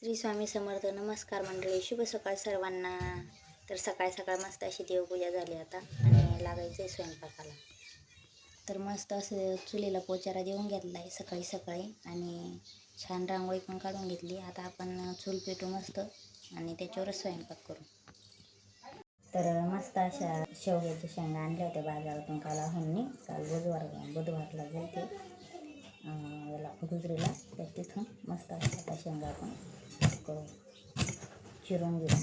श्री स्वामी समर्थ. नमस्कार मंडळी, शुभ सकाळ सर्वांना. तर सकाळ सकाळ मस्त अशी देवपूजा झाली आता आणि लागायचं आहे स्वयंपाकाला. तर मस्त असं चुलीला पोचारा देऊन घेतला आहे सकाळी सकाळी आणि छान रांगोळी पण काढून घेतली. आता आपण चूल पेटू मस्त आणि त्याच्यावरच स्वयंपाक करू. तर मस्त अशा शेवग्याच्या शेंगा आणल्या होत्या बाजारातून काल आहोंनी. काल बुधवारला गेले याला गुजरीला, तर तिथून मस्त अशा शेंगा आपण करू चिरून घेऊ.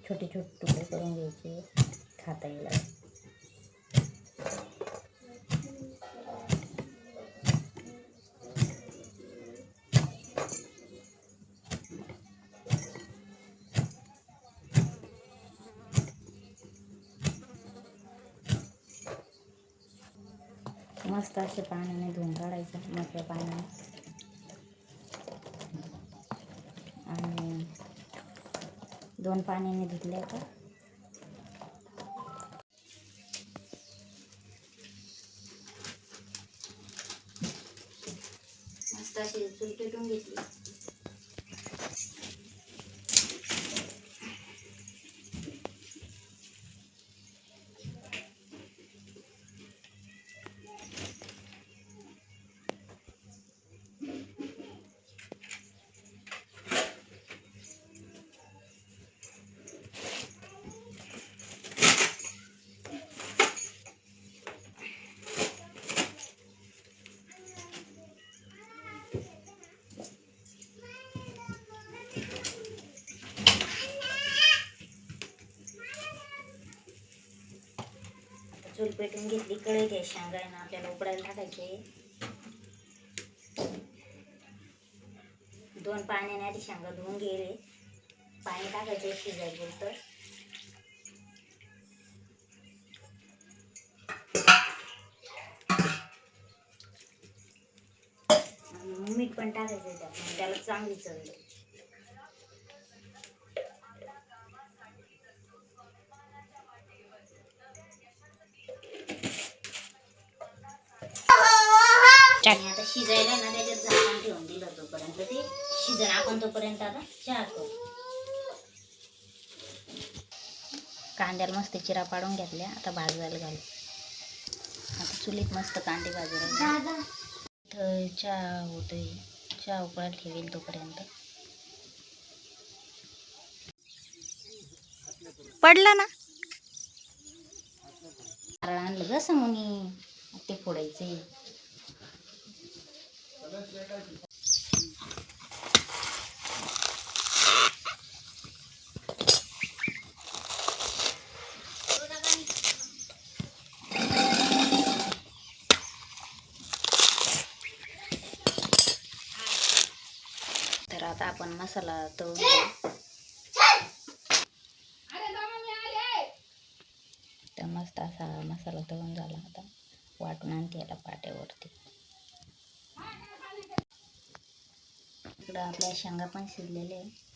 छोटे छोटे तुकडे करून घ्यायचे, खाता येईल. मस्त असे पाण्याने धुवून काढायचं मोठ्या पाण्याने आणि 2 पाण्याने धुतले का मस्त अशी चूल पेटून घेतली. चूल पेटून घेतली. कढईत शेंगा आहे ना आपल्याला उकडायला टाकायचे. 2 पाण्याने आधी शेंगा धुवून गेले, पाणी टाकायचे शिजायचे. तर मीठ पण टाकायचं त्याला चांगली चव येते. आता शिजायला ना त्याच्यात झाकण ठेवून दिलं तोपर्यंत ते शिजन. आपण तोपर्यंत आता चहा करू. कांद्याला मस्त चिरा पाडून घेतल्या, आता भाजवायला घालू. आता चुलीत मस्त कांदे भाजून तर चहा होतोय. चहा उकळायला ठेवेल तोपर्यंत. पडला ना आणलं ग समोनी, ते फोडायचे. तर आता आपण मसाला तळून तर मस्त असा मसाला तळून झाला. आता वाटून आणते याला पाट्यावरती. इकडं आपल्या शेंगा पण शिजलेले आहे.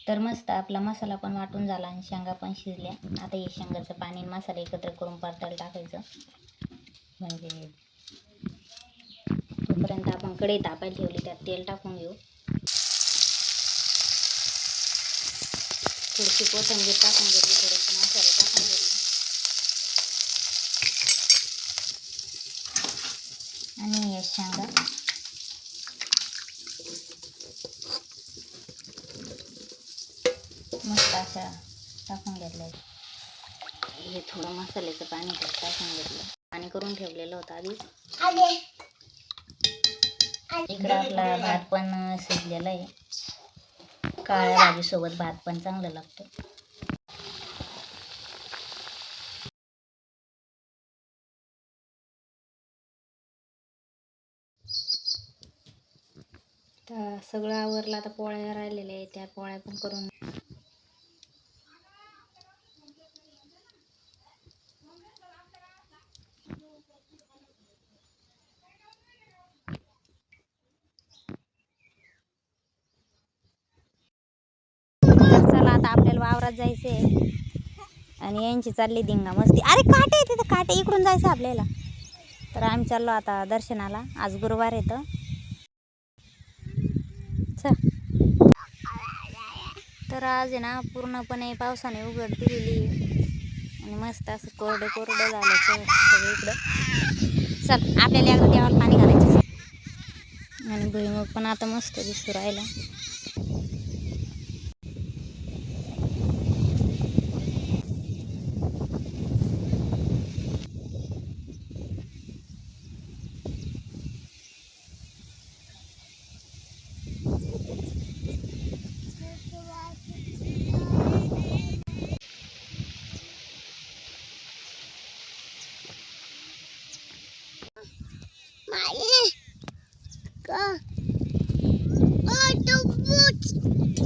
तर मस्त आपला मसाला पण वाटून झाला आणि शेंगा पण शिजल्या. आता हे शेंगाचं पाणी आणि मसाला एकत्र करून परतायला टाकायचं. म्हणजे तोपर्यंत आपण कढई तापायला ठेवली, त्यात तेल टाकून घेऊ. थोडीशी कोथिंबीर टाकून घेतली, थोडेसे मसाले टाकून घेतले आणि हे शेंगा मस्त अशा टाकून घेतल्या. हे थोडं मसाल्याचं पाणी टाकून घेतलं, पाणी करून ठेवलेलं होतं आधीच. इकडं आपला भात पण शिजलेला आहे. काळ्या भाजीसोबत भात पण चांगलं लागतं. तर सगळं आवरलं, आता पोळ्या राहिलेल्या आहेत, त्या पोळ्या पण करून. तर चला आता आपल्याला वावरात जायचं आहे आणि यांची चालली धिंगा मस्ती. अरे काटे येते तर काटे, इकडून जायचं आपल्याला. तर आम्ही चाललो आता दर्शनाला. आज गुरुवार येतं. तर आज आहे ना पूर्णपणे पावसाने उघड दिलेली आणि मस्त असं कोरडं कोरडं झालं सगळीकडं. चल आपल्याला एकदा देवाला पाणी घालायचं. आणि भुईमूग पण आता मस्त दिसू राहिला.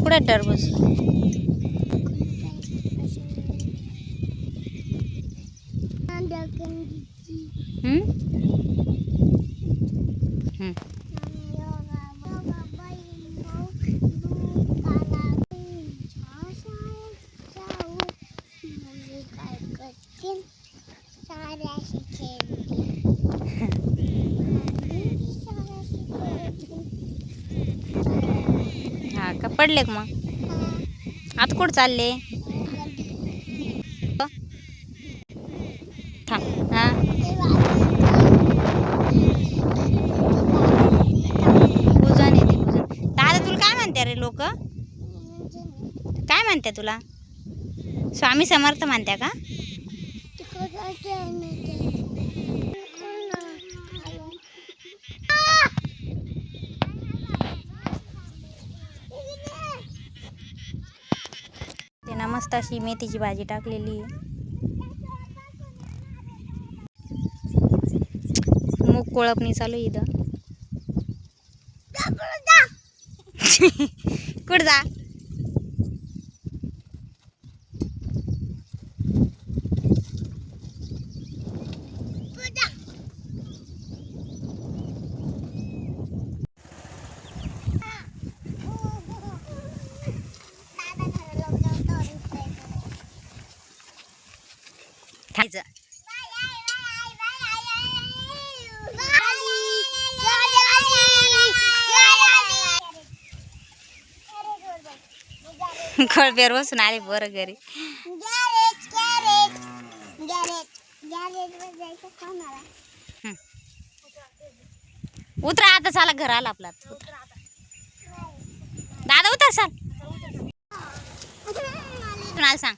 कुठे टरबूज? हा का, पडले का मग? आता कुठं चालले? थांब. हा उजन येते उजन. दादा तुला काय म्हणते रे लोक? काय म्हणते तुला? स्वामी समर्थ म्हणत्या का? त्यांना मस्त अशी मेथीची भाजी टाकलेली. मूग कोळपणी चालू इथं. कुठं जा? खायचं. कळब्यावर बसून आले बरं घरी. उतरा आता, चला घर आला आपला. दादा उतर, चाल सांग.